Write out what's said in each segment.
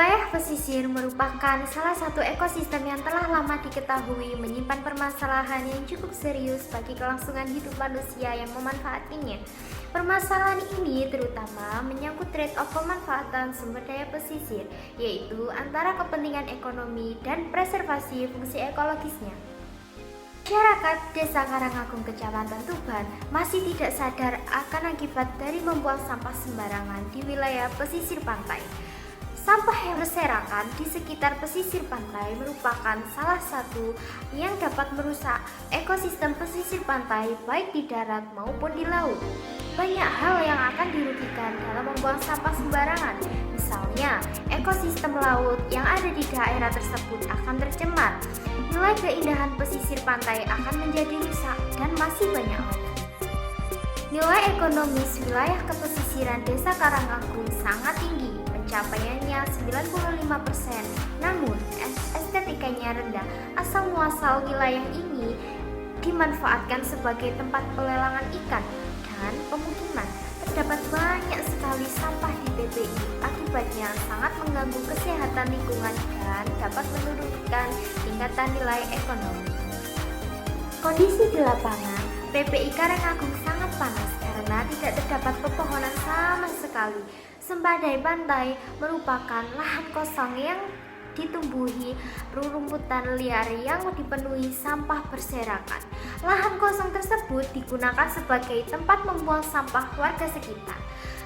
Wilayah pesisir merupakan salah satu ekosistem yang telah lama diketahui menyimpan permasalahan yang cukup serius bagi kelangsungan hidup manusia yang memanfaatinya. Permasalahan ini terutama menyangkut trade-off pemanfaatan sumber daya pesisir, yaitu antara kepentingan ekonomi dan preservasi fungsi ekologisnya. Masyarakat Desa Karangagung, Kecamatan Tuban masih tidak sadar akan akibat dari membuang sampah sembarangan di wilayah pesisir pantai. Sampah yang berserakan di sekitar pesisir pantai merupakan salah satu yang dapat merusak ekosistem pesisir pantai baik di darat maupun di laut. Banyak hal yang akan dirugikan dalam membuang sampah sembarangan. Misalnya, ekosistem laut yang ada di daerah tersebut akan tercemar. Nilai keindahan pesisir pantai akan menjadi rusak dan masih banyak lagi. Nilai ekonomis wilayah kepesisiran Desa Karangagung sangat tinggi, pencapaiannya 95%, namun estetikanya rendah. Asal muasal wilayah ini dimanfaatkan sebagai tempat pelelangan ikan dan pemukiman. Terdapat banyak sekali sampah di TPI, akibatnya sangat mengganggu kesehatan lingkungan dan dapat menurunkan tingkatan nilai ekonomi. Kondisi di lapangan, PPI Karangagung sangat panas karena tidak terdapat pepohonan sama sekali. Sembadai pantai merupakan lahan kosong yang ditumbuhi rerumputan liar yang dipenuhi sampah berserakan. Lahan kosong tersebut digunakan sebagai tempat membuang sampah warga sekitar.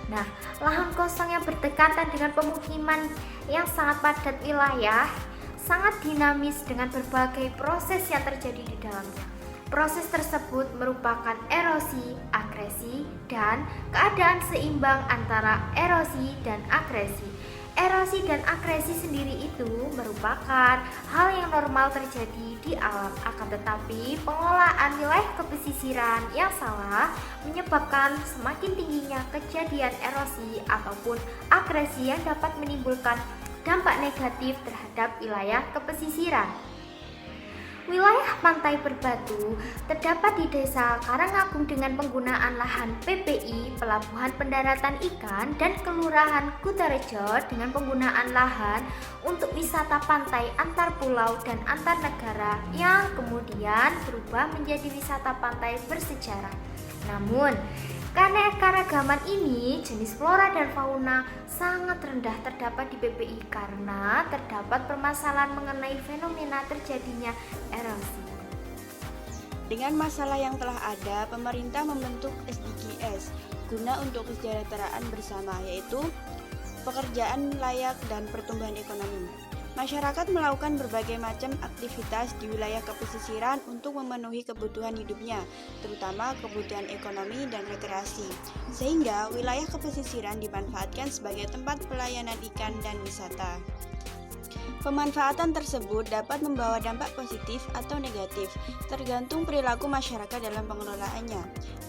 Nah, lahan kosong yang berdekatan dengan pemukiman yang sangat padat wilayah sangat dinamis dengan berbagai proses yang terjadi di dalamnya. Proses tersebut merupakan erosi, akresi, dan keadaan seimbang antara erosi dan akresi. Erosi dan akresi sendiri itu merupakan hal yang normal terjadi di alam, akan tetapi pengelolaan wilayah kepesisiran yang salah menyebabkan semakin tingginya kejadian erosi ataupun akresi yang dapat menimbulkan dampak negatif terhadap wilayah kepesisiran. Wilayah pantai berbatu terdapat di Desa Karangagung dengan penggunaan lahan PPI, Pelabuhan Pendaratan Ikan, dan Kelurahan Kutarejo dengan penggunaan lahan untuk wisata pantai antar pulau dan antar negara yang kemudian berubah menjadi wisata pantai bersejarah. Namun, keanekaragaman ini, jenis flora dan fauna sangat rendah terdapat di PPI karena terdapat permasalahan mengenai fenomena terjadinya erosi. Dengan masalah yang telah ada, pemerintah membentuk SDGs guna untuk kesejahteraan bersama, yaitu pekerjaan layak dan pertumbuhan ekonomi. Masyarakat melakukan berbagai macam aktivitas di wilayah kepesisiran untuk memenuhi kebutuhan hidupnya, terutama kebutuhan ekonomi dan rekreasi, sehingga wilayah kepesisiran dimanfaatkan sebagai tempat pelayanan ikan dan wisata. Pemanfaatan tersebut dapat membawa dampak positif atau negatif, tergantung perilaku masyarakat dalam pengelolaannya.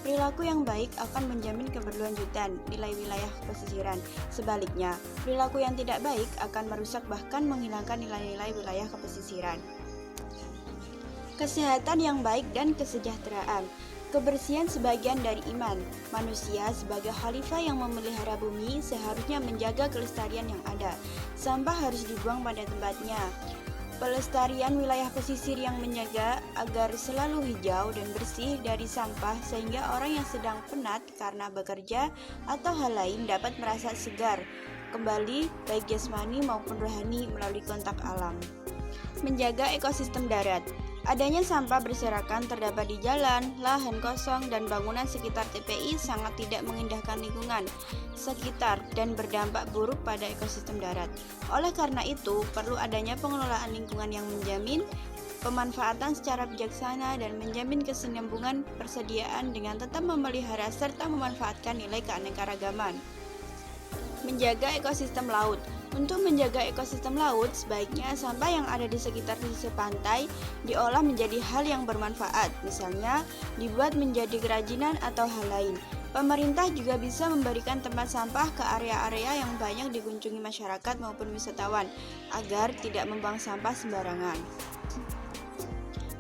Perilaku yang baik akan menjamin keberlanjutan nilai wilayah pesisiran. Sebaliknya, perilaku yang tidak baik akan merusak bahkan menghilangkan nilai-nilai wilayah kepesisiran. Kesehatan yang baik dan kesejahteraan. Kebersihan sebagian dari iman. Manusia sebagai khalifah yang memelihara bumi seharusnya menjaga kelestarian yang ada. Sampah harus dibuang pada tempatnya. Pelestarian wilayah pesisir yang menjaga agar selalu hijau dan bersih dari sampah sehingga orang yang sedang penat karena bekerja atau hal lain dapat merasa segar kembali baik jasmani maupun rohani melalui kontak alam. Menjaga ekosistem darat. Adanya sampah berserakan terdapat di jalan, lahan kosong, dan bangunan sekitar TPI sangat tidak mengindahkan lingkungan sekitar dan berdampak buruk pada ekosistem darat. Oleh karena itu, perlu adanya pengelolaan lingkungan yang menjamin pemanfaatan secara bijaksana dan menjamin kesinambungan persediaan dengan tetap memelihara serta memanfaatkan nilai keanekaragaman. Menjaga ekosistem laut. Untuk menjaga ekosistem laut, sebaiknya sampah yang ada di sekitar pesisir pantai diolah menjadi hal yang bermanfaat, misalnya dibuat menjadi kerajinan atau hal lain. Pemerintah juga bisa memberikan tempat sampah ke area-area yang banyak dikunjungi masyarakat maupun wisatawan, agar tidak membuang sampah sembarangan.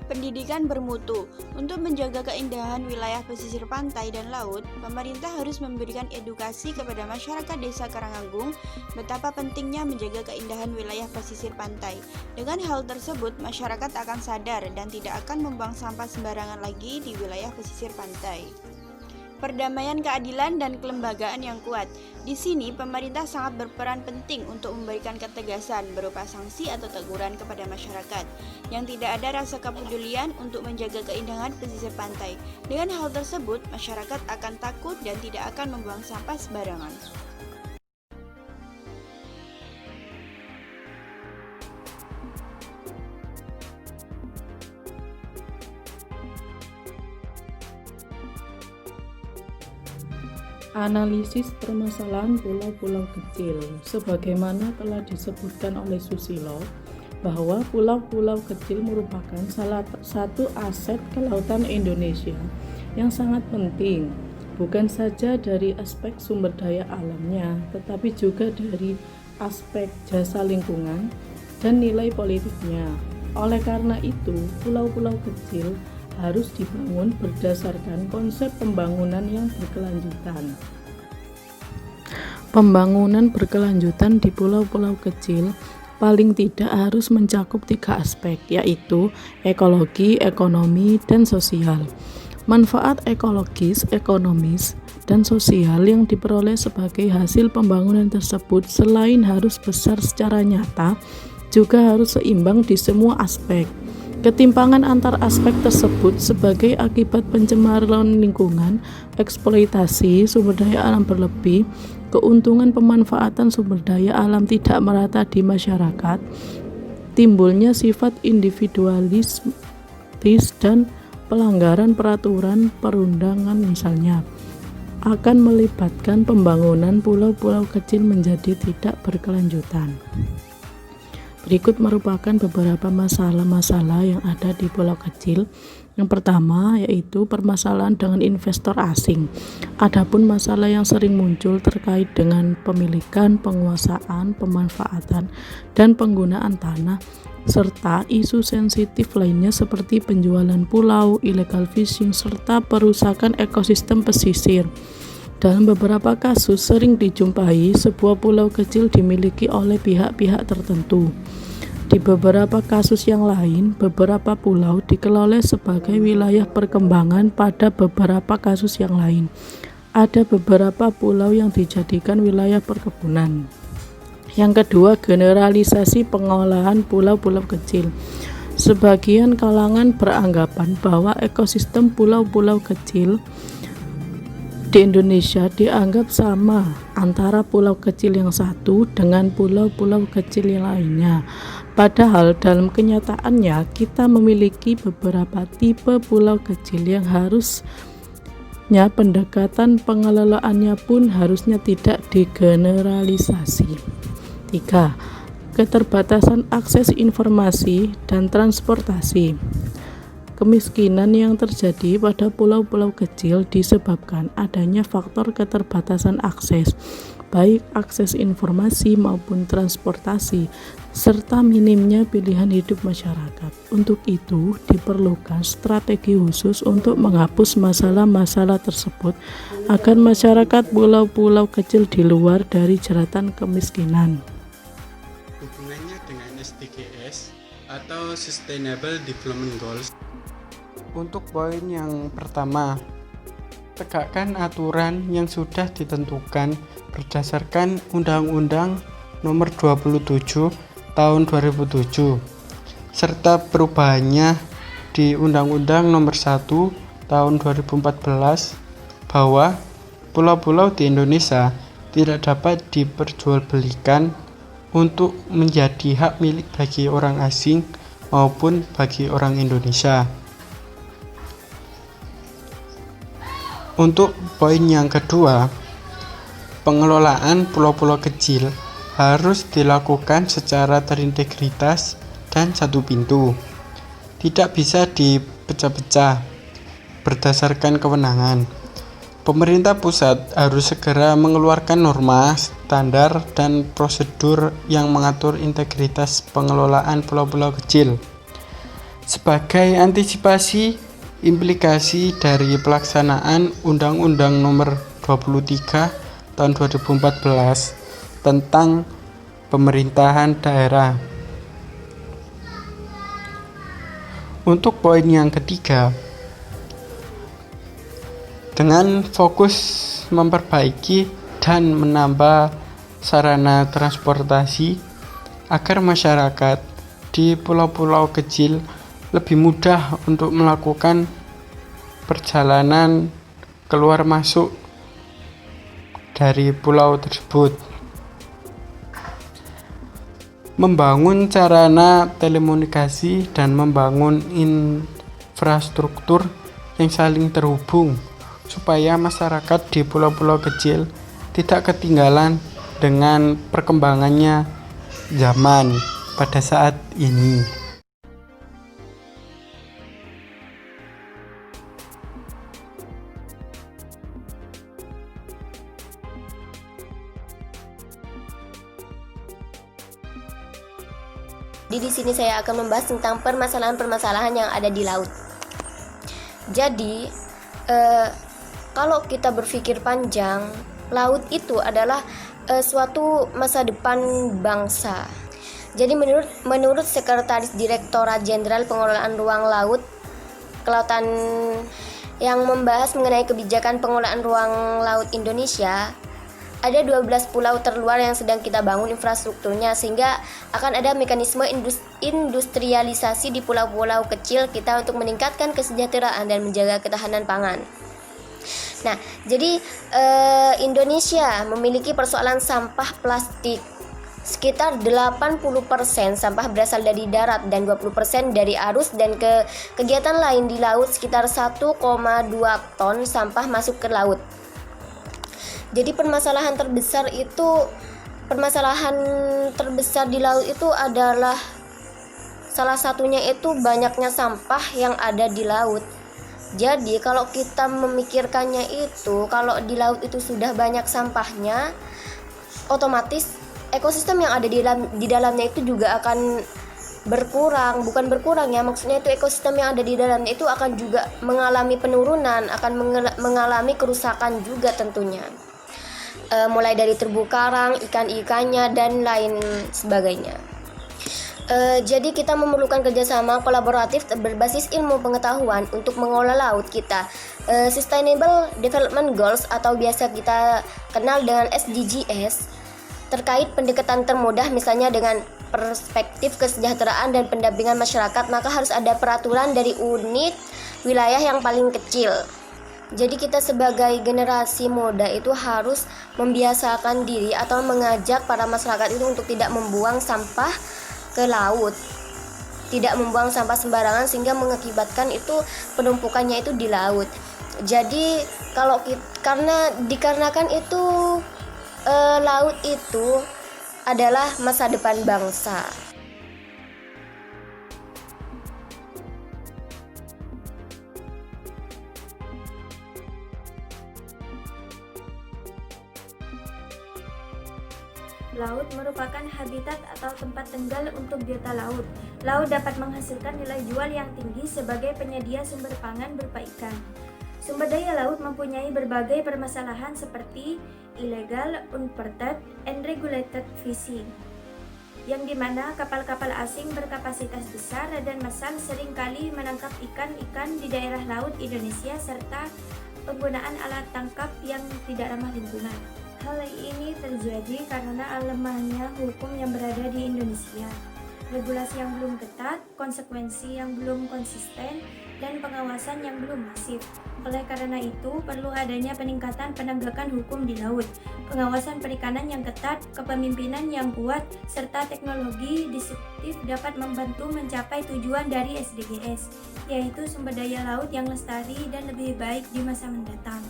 Pendidikan bermutu. Untuk menjaga keindahan wilayah pesisir pantai dan laut, pemerintah harus memberikan edukasi kepada masyarakat Desa Karanganggung betapa pentingnya menjaga keindahan wilayah pesisir pantai. Dengan hal tersebut, masyarakat akan sadar dan tidak akan membuang sampah sembarangan lagi di wilayah pesisir pantai. Perdamaian, keadilan, dan kelembagaan yang kuat. Di sini, pemerintah sangat berperan penting untuk memberikan ketegasan berupa sanksi atau teguran kepada masyarakat yang tidak ada rasa kepedulian untuk menjaga keindahan pesisir pantai. Dengan hal tersebut, masyarakat akan takut dan tidak akan membuang sampah sembarangan. Analisis permasalahan pulau-pulau kecil. Sebagaimana telah disebutkan oleh Susilo, bahwa pulau-pulau kecil merupakan salah satu aset kelautan Indonesia yang sangat penting, bukan saja dari aspek sumber daya alamnya, tetapi juga dari aspek jasa lingkungan dan nilai politiknya. Oleh karena itu, pulau-pulau kecil harus dibangun berdasarkan konsep pembangunan yang berkelanjutan. Pembangunan berkelanjutan di pulau-pulau kecil paling tidak harus mencakup 3 aspek, yaitu ekologi, ekonomi, dan sosial. Manfaat ekologis, ekonomis, dan sosial yang diperoleh sebagai hasil pembangunan tersebut selain harus besar secara nyata, juga harus seimbang di semua aspek. Ketimpangan antar aspek tersebut sebagai akibat pencemaran lingkungan, eksploitasi sumber daya alam berlebih, keuntungan pemanfaatan sumber daya alam tidak merata di masyarakat, timbulnya sifat individualis dan pelanggaran peraturan perundangan misalnya, akan melibatkan pembangunan pulau-pulau kecil menjadi tidak berkelanjutan. Berikut merupakan beberapa masalah-masalah yang ada di pulau kecil. Yang pertama yaitu permasalahan dengan investor asing. Adapun masalah yang sering muncul terkait dengan pemilikan, penguasaan, pemanfaatan, dan penggunaan tanah, serta isu sensitif lainnya seperti penjualan pulau, illegal fishing, serta perusakan ekosistem pesisir. Dalam beberapa kasus sering dijumpai sebuah pulau kecil dimiliki oleh pihak-pihak tertentu. Di beberapa kasus yang lain, beberapa pulau dikelola sebagai wilayah perkembangan pada beberapa kasus yang lain. Ada beberapa pulau yang dijadikan wilayah perkebunan. Yang kedua, generalisasi pengolahan pulau-pulau kecil. Sebagian kalangan beranggapan bahwa ekosistem pulau-pulau kecil di Indonesia dianggap sama antara pulau kecil yang satu dengan pulau-pulau kecil yang lainnya. Padahal dalam kenyataannya kita memiliki beberapa tipe pulau kecil yang harusnya pendekatan pengelolaannya pun harusnya tidak digeneralisasi. 3. Keterbatasan akses informasi dan transportasi. Kemiskinan yang terjadi pada pulau-pulau kecil disebabkan adanya faktor keterbatasan akses, baik akses informasi maupun transportasi, serta minimnya pilihan hidup masyarakat. Untuk itu, diperlukan strategi khusus untuk menghapus masalah-masalah tersebut agar masyarakat pulau-pulau kecil di luar dari jeratan kemiskinan. Hubungannya dengan SDGs atau Sustainable Development Goals. Untuk poin yang pertama, tegakkan aturan yang sudah ditentukan berdasarkan Undang-Undang Nomor 27 Tahun 2007 serta perubahannya di Undang-Undang Nomor 1 Tahun 2014 bahwa pulau-pulau di Indonesia tidak dapat diperjualbelikan untuk menjadi hak milik bagi orang asing maupun bagi orang Indonesia. Untuk poin yang kedua, pengelolaan pulau-pulau kecil harus dilakukan secara terintegritas dan satu pintu. Tidak bisa dipecah-pecah berdasarkan kewenangan. Pemerintah pusat harus segera mengeluarkan norma, standar, dan prosedur yang mengatur integritas pengelolaan pulau-pulau kecil. Sebagai antisipasi implikasi dari pelaksanaan Undang-Undang Nomor 23 Tahun 2014 tentang pemerintahan daerah. Untuk poin yang ketiga, dengan fokus memperbaiki dan menambah sarana transportasi agar masyarakat di pulau-pulau kecil lebih mudah untuk melakukan perjalanan keluar masuk dari pulau tersebut. Membangun sarana telekomunikasi dan membangun infrastruktur yang saling terhubung supaya masyarakat di pulau-pulau kecil tidak ketinggalan dengan perkembangannya zaman pada saat ini. Di sini saya akan membahas tentang permasalahan-permasalahan yang ada di laut. Jadi, kalau kita berpikir panjang, laut itu adalah suatu masa depan bangsa. Jadi menurut Sekretaris Direktorat Jenderal Pengelolaan Ruang Laut Kelautan yang membahas mengenai kebijakan pengelolaan ruang laut Indonesia, ada 12 pulau terluar yang sedang kita bangun infrastrukturnya, sehingga akan ada mekanisme industrialisasi di pulau-pulau kecil kita untuk meningkatkan kesejahteraan dan menjaga ketahanan pangan. Nah, jadi Indonesia memiliki persoalan sampah plastik. Sekitar 80% sampah berasal dari darat dan 20% dari arus, dan kegiatan lain di laut sekitar 1,2 ton sampah masuk ke laut. Jadi permasalahan terbesar di laut itu adalah salah satunya itu banyaknya sampah yang ada di laut. Jadi kalau kita memikirkannya itu, kalau di laut itu sudah banyak sampahnya, otomatis ekosistem yang ada di dalamnya itu juga akan berkurang. Bukan berkurang ya, maksudnya itu ekosistem yang ada di dalamnya itu akan juga mengalami penurunan, akan mengalami kerusakan juga tentunya. Mulai dari terumbu karang, ikan-ikannya, dan lain sebagainya. Jadi kita memerlukan kerjasama kolaboratif berbasis ilmu pengetahuan untuk mengolah laut kita. Sustainable Development Goals atau biasa kita kenal dengan SDGs, terkait pendekatan termudah misalnya dengan perspektif kesejahteraan dan pendampingan masyarakat, maka harus ada peraturan dari unit wilayah yang paling kecil. Jadi kita sebagai generasi muda itu harus membiasakan diri atau mengajak para masyarakat itu untuk tidak membuang sampah ke laut, tidak membuang sampah sembarangan sehingga mengakibatkan itu penumpukannya itu di laut. Jadi dikarenakan itu laut itu adalah masa depan bangsa. Laut merupakan habitat atau tempat tinggal untuk biota laut. Laut dapat menghasilkan nilai jual yang tinggi sebagai penyedia sumber pangan berupa ikan. Sumber daya laut mempunyai berbagai permasalahan seperti illegal, unpermitted, and regulated fishing, yang dimana kapal-kapal asing berkapasitas besar dan massal seringkali menangkap ikan-ikan di daerah laut Indonesia, serta penggunaan alat tangkap yang tidak ramah lingkungan. Hal ini terjadi karena lemahnya hukum yang berada di Indonesia, regulasi yang belum ketat, konsekuensi yang belum konsisten, dan pengawasan yang belum masif. Oleh karena itu, perlu adanya peningkatan penegakan hukum di laut, pengawasan perikanan yang ketat, kepemimpinan yang kuat, serta teknologi disruptif dapat membantu mencapai tujuan dari SDGs, yaitu sumber daya laut yang lestari dan lebih baik di masa mendatang.